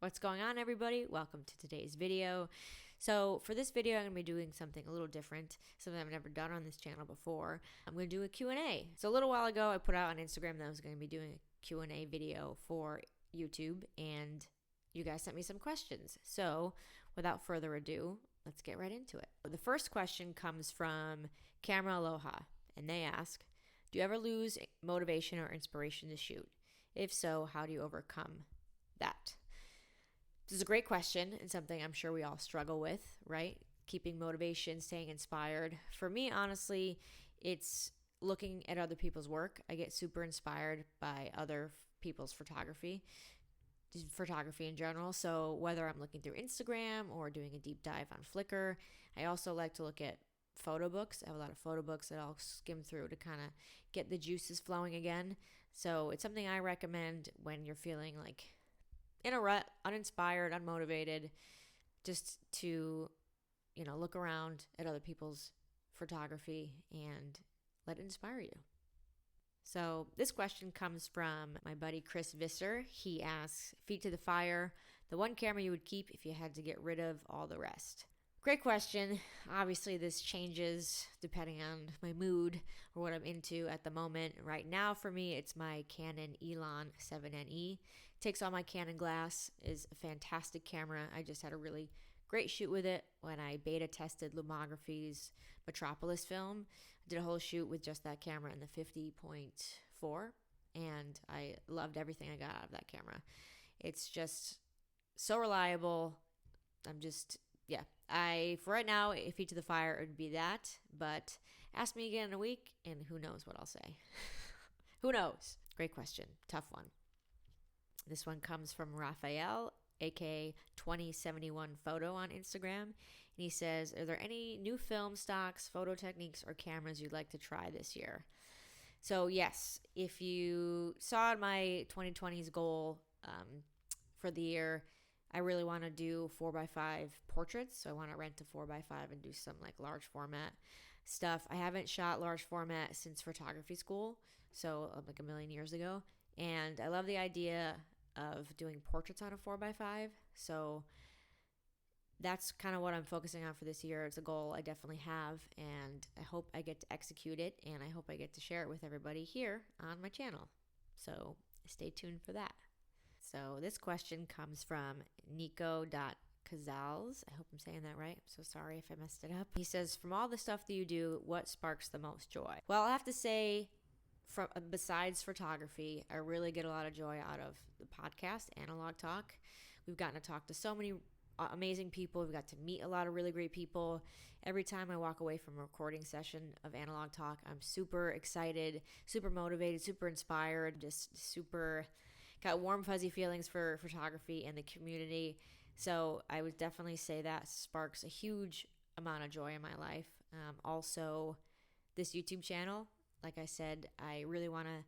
What's going on, everybody? Welcome to today's video. So for this video, I'm going to be doing something a little different, something I've never done on this channel before. I'm going to do a Q&A. So a little while ago, I put out on Instagram that I was going to be doing a Q&A video for YouTube, and you guys sent me some questions. So without further ado, let's get right into it. The first question comes from Camera Aloha, and they ask, do you ever lose motivation or inspiration to shoot? If so, how do you overcome that? This is a great question and something I'm sure we all struggle with, right? Keeping motivation, staying inspired. For me, honestly, it's looking at other people's work. I get super inspired by other people's photography in general. So whether I'm looking through Instagram or doing a deep dive on Flickr, I also like to look at photo books. I have a lot of photo books that I'll skim through to kind of get the juices flowing again. So it's something I recommend when you're feeling like in a rut, uninspired, unmotivated, just to, look around at other people's photography and let it inspire you. So this question comes from my buddy Chris Visser. He asks, feet to the fire, the one camera you would keep if you had to get rid of all the rest. Great question. Obviously, this changes depending on my mood or what I'm into at the moment. Right now, for me, it's my Canon Elan 7NE. Takes all my Canon glass, is a fantastic camera. I just had a really great shoot with it when I beta tested Lumography's Metropolis film. I did a whole shoot with just that camera in the 50.4, and I loved everything I got out of that camera. It's just so reliable. For right now, feet to the fire, it would be that. But ask me again in a week, and who knows what I'll say. Who knows? Great question. Tough one. This one comes from Raphael, aka 2071 Photo on Instagram. And he says, are there any new film stocks, photo techniques, or cameras you'd like to try this year? So yes, if you saw my 2020's goal for the year, I really want to do 4x5 portraits. So I want to rent a 4x5 and do some like large format stuff. I haven't shot large format since photography school, so like a million years ago. And I love the idea of doing portraits on a 4x5. So that's kind of what I'm focusing on for this year. It's a goal I definitely have, and I hope I get to execute it, and I hope I get to share it with everybody here on my channel. So stay tuned for that. So this question comes from Nico.Cazals. I hope I'm saying that right. I'm so sorry if I messed it up. He says, from all the stuff that you do, what sparks the most joy? Well, I have to say, besides photography, I really get a lot of joy out of the podcast, Analog Talk. We've gotten to talk to so many amazing people. We've got to meet a lot of really great people. Every time I walk away from a recording session of Analog Talk, I'm super excited, super motivated, super inspired, just super got warm, fuzzy feelings for photography and the community. So I would definitely say that sparks a huge amount of joy in my life. Also, this YouTube channel, like I said, I really want to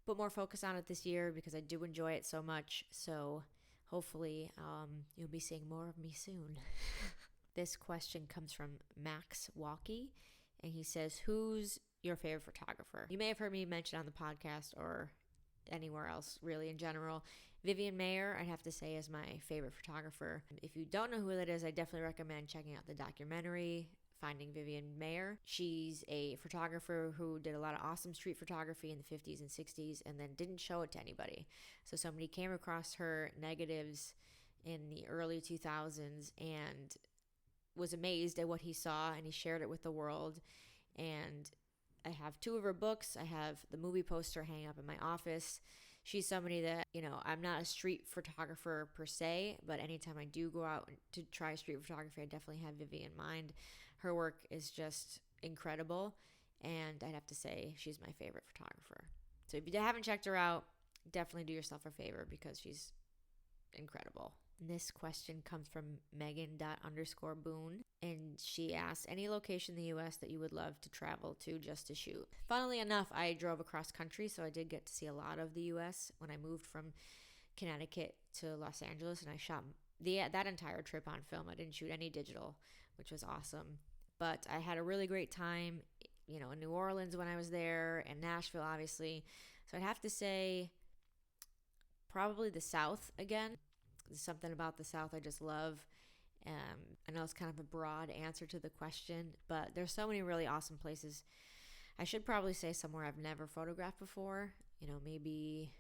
put more focus on it this year because I do enjoy it so much. So hopefully you'll be seeing more of me soon. This question comes from Max Walkie, and he says, who's your favorite photographer? You may have heard me mention on the podcast or anywhere else really in general. Vivian Maier, I'd have to say, is my favorite photographer. If you don't know who that is, I definitely recommend checking out the documentary Finding Vivian Maier. She's a photographer who did a lot of awesome street photography in the 50s and 60s and then didn't show it to anybody. So somebody came across her negatives in the early 2000s and was amazed at what he saw, and he shared it with the world. And I have 2 of her books. I have the movie poster hanging up in my office. She's somebody that, I'm not a street photographer per se, but anytime I do go out to try street photography, I definitely have Vivi in mind. Her work is just incredible, and I'd have to say she's my favorite photographer. So if you haven't checked her out, definitely do yourself a favor because she's incredible. This question comes from Megan._Boone, and she asks, any location in the U.S. that you would love to travel to just to shoot? Funnily enough, I drove across country, so I did get to see a lot of the U.S. when I moved from Connecticut to Los Angeles, and I shot that entire trip on film. I didn't shoot any digital, which was awesome. But I had a really great time, in New Orleans when I was there, and Nashville, obviously. So I'd have to say probably the South again. There's something about the South I just love. I know it's kind of a broad answer to the question, but there's so many really awesome places. I should probably say somewhere I've never photographed before. Maybe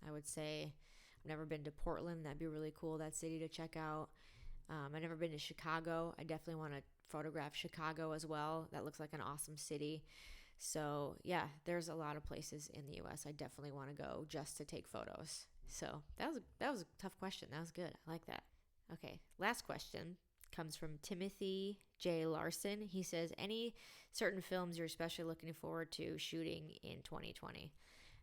I would say I've never been to Portland. That'd be really cool, that city to check out. I've never been to Chicago. I definitely want to photograph Chicago as well. That looks like an awesome city. So yeah, there's a lot of places in the U.S. I definitely want to go just to take photos. So that was a tough question. That was good. I like that. Okay, last question comes from Timothy J. Larson. He says, any certain films you're especially looking forward to shooting in 2020?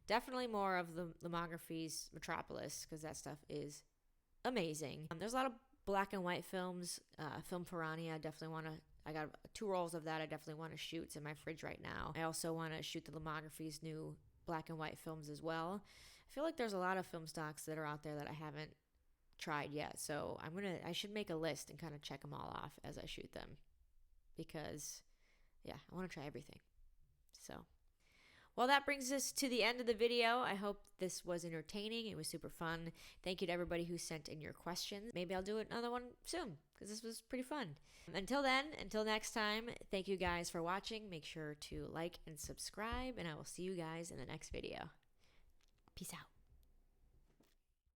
Definitely more of the Lomography's Metropolis, because that stuff is amazing. There's a lot of black and white films. Film Piranha, I got 2 rolls of that I definitely want to shoot. It's in my fridge right now. I also want to shoot the Lomography's new black and white films as well. I feel like there's a lot of film stocks that are out there that I haven't tried yet. So I should make a list and kind of check them all off as I shoot them, because yeah, I want to try everything. So, well, that brings us to the end of the video. I hope this was entertaining. It was super fun. Thank you to everybody who sent in your questions. Maybe I'll do another one soon, because this was pretty fun. Until next time, thank you guys for watching. Make sure to like and subscribe, and I will see you guys in the next video. Peace out.